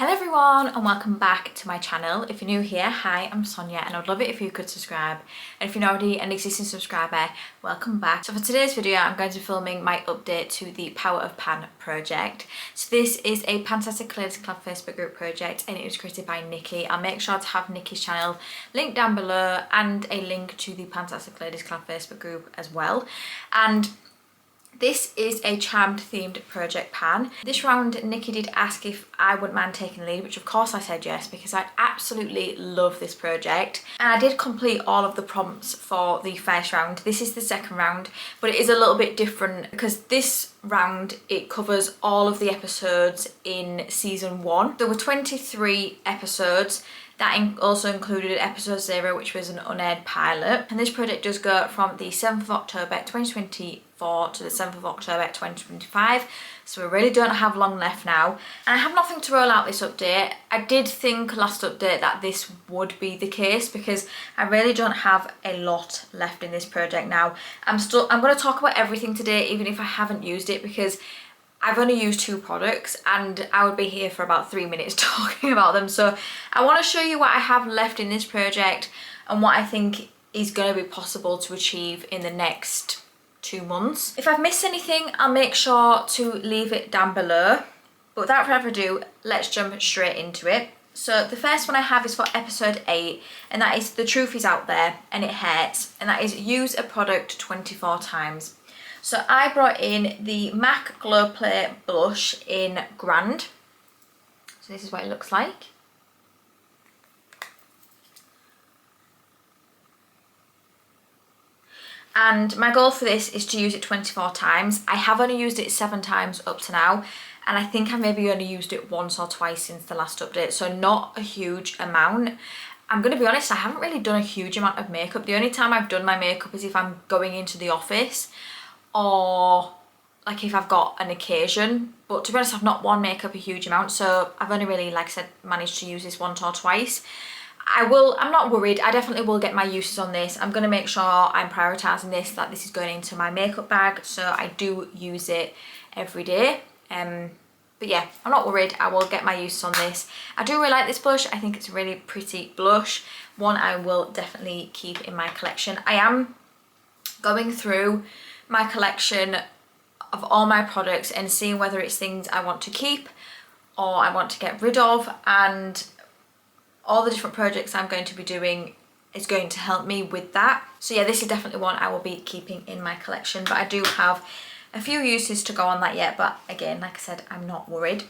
Hello everyone and welcome back to my channel. If you're new here, hi, I'm Sonia and I'd love it if you could subscribe. And if you're already an existing subscriber, welcome back. So for today's video, I'm going to be filming my update to the Power of Pan project. So this is a Fantastic Ladies Club Facebook group project and it was created by Nicke. I'll make sure to have Nicke's channel linked down below and a link to the Fantastic Ladies Club Facebook group as well. And this is a charmed themed project pan. This round Nicke did ask if I wouldn't mind taking the lead, which of course I said yes because I absolutely love this project. And I did complete all of the prompts for the first round. This is the second round, but it is a little bit different because this round it covers all of the episodes in season 1. There were 23 episodes. That also included episode 0, which was an unaired pilot. And this project does go from the 7th of October 2024 to the 7th of October 2025. So we really don't have long left now. And I have nothing to roll out this update. I did think last update that this would be the case because I really don't have a lot left in this project now. I'm going to talk about everything today, even if I haven't used it, because I've only used 2 products and I would be here for about 3 minutes talking about them. So I want to show you what I have left in this project and what I think is going to be possible to achieve in the next 2 months. If I've missed anything, I'll make sure to leave it down below. But without further ado, let's jump straight into it. So the first one I have is for episode 8, and that is The Truth Is Out There and It Hurts, and that is use a product 24 times. So I brought in the MAC Glow Play Blush in Grand. So this is what it looks like. And my goal for this is to use it 24 times. I have only used it 7 times up to now. And I think I maybe only used it once or twice since the last update. So not a huge amount. I'm going to be honest, I haven't really done a huge amount of makeup. The only time I've done my makeup is if I'm going into the office, or like if I've got an occasion. But to be honest, I've not worn makeup a huge amount, so I've only really, like I said, managed to use this once or twice. I'm not worried. I definitely will get my uses on this. I'm going to make sure I'm prioritising this, that this is going into my makeup bag, so I do use it every day. But yeah, I'm not worried. I will get my uses on this. I do really like this blush. I think it's a really pretty blush. One I will definitely keep in my collection. I am going through my collection of all my products and seeing whether it's things I want to keep or I want to get rid of, and all the different projects I'm going to be doing is going to help me with that. So yeah, this is definitely one I will be keeping in my collection, but I do have a few uses to go on that yet, but again, like I said, I'm not worried.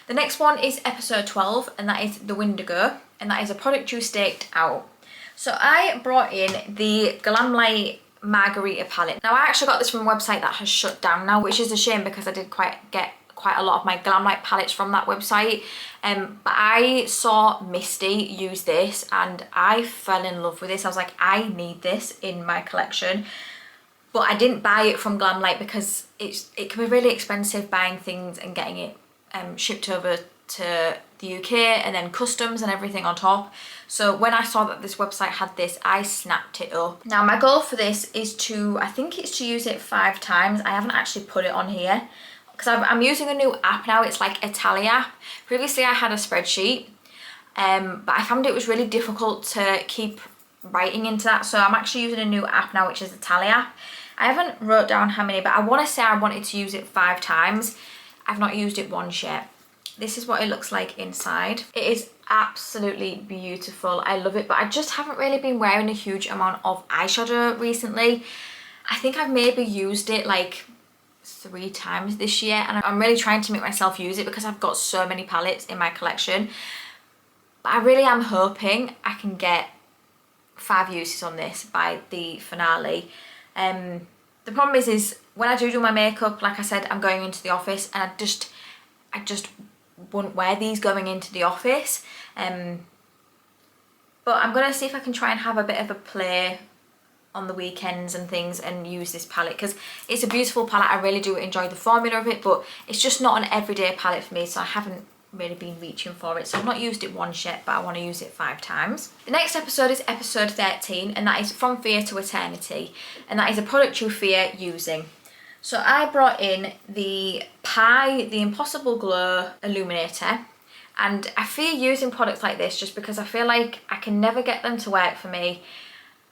The next one is episode 12, and that is the Windigo, and that is a product you staked out. So I brought in the Glamlight Margarita palette. Now I actually got this from a website that has shut down now, which is a shame because I did get quite a lot of my Glamlight palettes from that website. But I saw Misty use this and I fell in love with this. I was like, I need this in my collection. But I didn't buy it from Glamlight because it can be really expensive buying things and getting it shipped over to the UK and then customs and everything on top. So when I saw that this website had this, I snapped it up. Now my goal for this is to, I think it's to use it 5 times. I haven't actually put it on here because I'm using a new app now. It's like a tally app. Previously I had a spreadsheet, but I found it was really difficult to keep writing into that. So I'm actually using a new app now, which is a tally app. I haven't wrote down how many, but I want to say I wanted to use it 5 times. I've not used it once yet. This is what it looks like inside. It is absolutely beautiful. I love it, but I just haven't really been wearing a huge amount of eyeshadow recently. I think I've maybe used it like 3 times this year, and I'm really trying to make myself use it because I've got so many palettes in my collection. But I really am hoping I can get 5 uses on this by the finale. The problem is when I do my makeup, like I said, I'm going into the office and I just wouldn't wear these going into the office. But I'm gonna see if I can try and have a bit of a play on the weekends and things and use this palette because it's a beautiful palette. I really do enjoy the formula of it, but it's just not an everyday palette for me, so I haven't really been reaching for it. So I've not used it once yet, but I want to use it 5 times. The next episode is episode 13, and that is From Fear to Eternity, and that is a product you fear using. So I brought in the Impossible Glow Illuminator, And I fear using products like this just because I feel like I can never get them to work for me,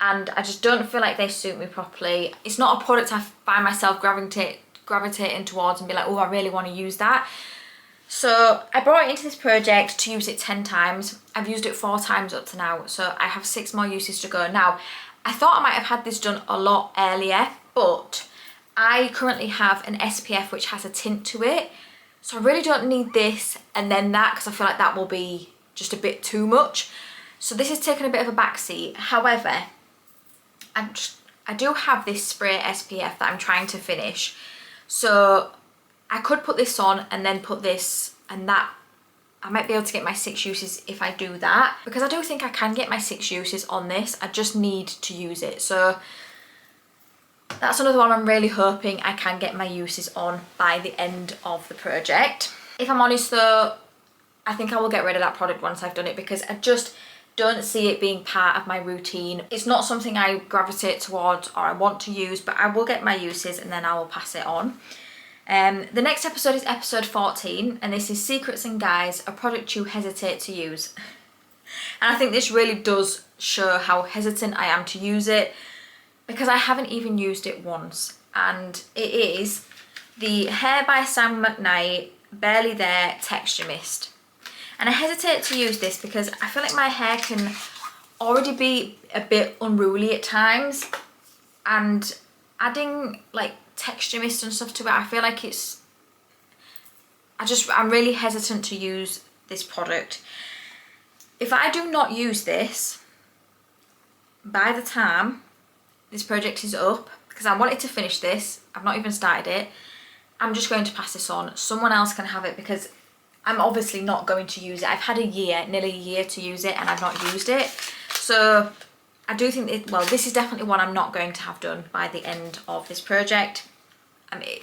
and I just don't feel like they suit me properly. It's not a product I find myself gravitating towards and be like, oh, I really want to use that. So I brought it into this project to use it 10 times. I've used it 4 times up to now, so I have 6 more uses to go. Now, I thought I might have had this done a lot earlier, but I currently have an SPF which has a tint to it. So I really don't need this and then that, because I feel like that will be just a bit too much. So this has taken a bit of a backseat. However, I do have this spray SPF that I'm trying to finish. So I could put this on and then put this and that. I might be able to get my 6 uses if I do that, because I do think I can get my 6 uses on this. I just need to use it. So that's another one I'm really hoping I can get my uses on by the end of the project. If I'm honest though, I think I will get rid of that product once I've done it, because I just don't see it being part of my routine. It's not something I gravitate towards or I want to use, but I will get my uses and then I will pass it on. The next episode is episode 14, and this is Secrets and Guys, a product you hesitate to use. And I think this really does show how hesitant I am to use it, because I haven't even used it once. And it is the Hair by Sam McKnight Barely There Texture Mist. And I hesitate to use this because I feel like my hair can already be a bit unruly at times, and adding like texture mist and stuff to it, I feel like I'm really hesitant to use this product. If I do not use this by the time this project is up, because I wanted to finish this, I've not even started it, I'm just going to pass this on. Someone else can have it, because I'm obviously not going to use it. I've had nearly a year to use it, and I've not used it. So I do think this is definitely one I'm not going to have done by the end of this project. I mean,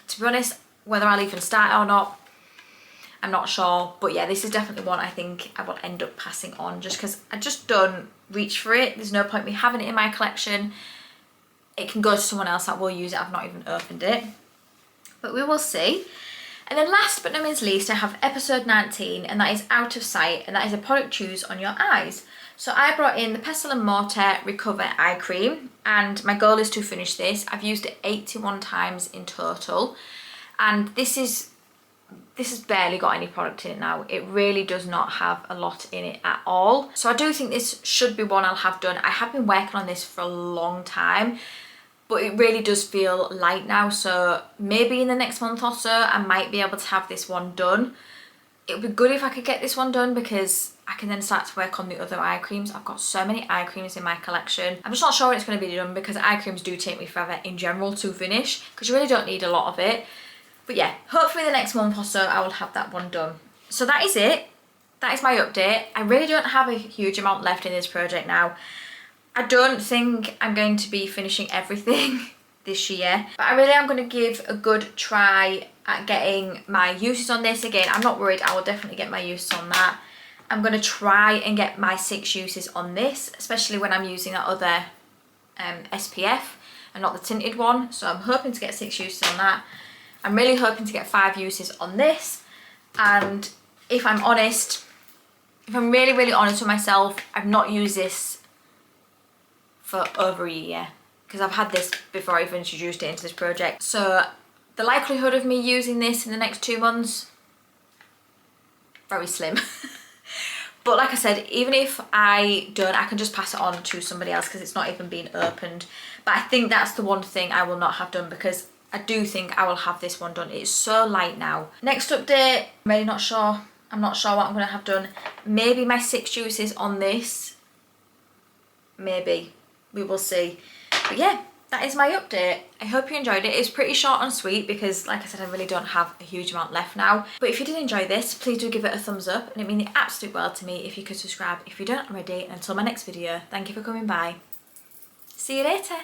to be honest, whether I'll even start it or not, I'm not sure. But yeah, this is definitely one I think I will end up passing on, just because I just don't reach for it. There's no point me having it in my collection. It can go to someone else that will use it. I've not even opened it. But we will see. And then last but not least, I have episode 19, and that is Out of Sight, and that is a product to use on your eyes. So I brought in the Pestle & Mortar Recover Eye Cream, and my goal is to finish this. I've used it 81 times in total, and this has barely got any product in it now. It really does not have a lot in it at all. So I do think this should be one I'll have done. I have been working on this for a long time, but it really does feel light now. So maybe in the next month or so, I might be able to have this one done. It would be good if I could get this one done, because I can then start to work on the other eye creams. I've got so many eye creams in my collection. I'm just not sure when it's going to be done, because eye creams do take me forever in general to finish, because you really don't need a lot of it. But yeah, hopefully the next month or so I will have that one done. So that is it. That is my update. I really don't have a huge amount left in this project now. I don't think I'm going to be finishing everything this year, but I really am going to give a good try at getting my uses on this. Again, I'm not worried, I will definitely get my uses on that. I'm going to try and get my 6 uses on this, especially when I'm using that other SPF and not the tinted one. So I'm hoping to get 6 uses on that. I'm really hoping to get 5 uses on this. And if I'm honest, if I'm really, really honest with myself, I've not used this for over a year, because I've had this before I even introduced it into this project. So the likelihood of me using this in the next 2 months, very slim. But like I said, even if I don't, I can just pass it on to somebody else, because it's not even been opened. But I think that's the one thing I will not have done, because I do think I will have this one done. It's so light now. Next update, I'm really not sure. I'm not sure what I'm going to have done. Maybe my 6 uses on this. Maybe. We will see. But yeah, that is my update. I hope you enjoyed it. It's pretty short and sweet, because like I said, I really don't have a huge amount left now. But if you did enjoy this, please do give it a thumbs up, and it means the absolute world to me if you could subscribe if you don't already. And until my next video, thank you for coming by. See you later.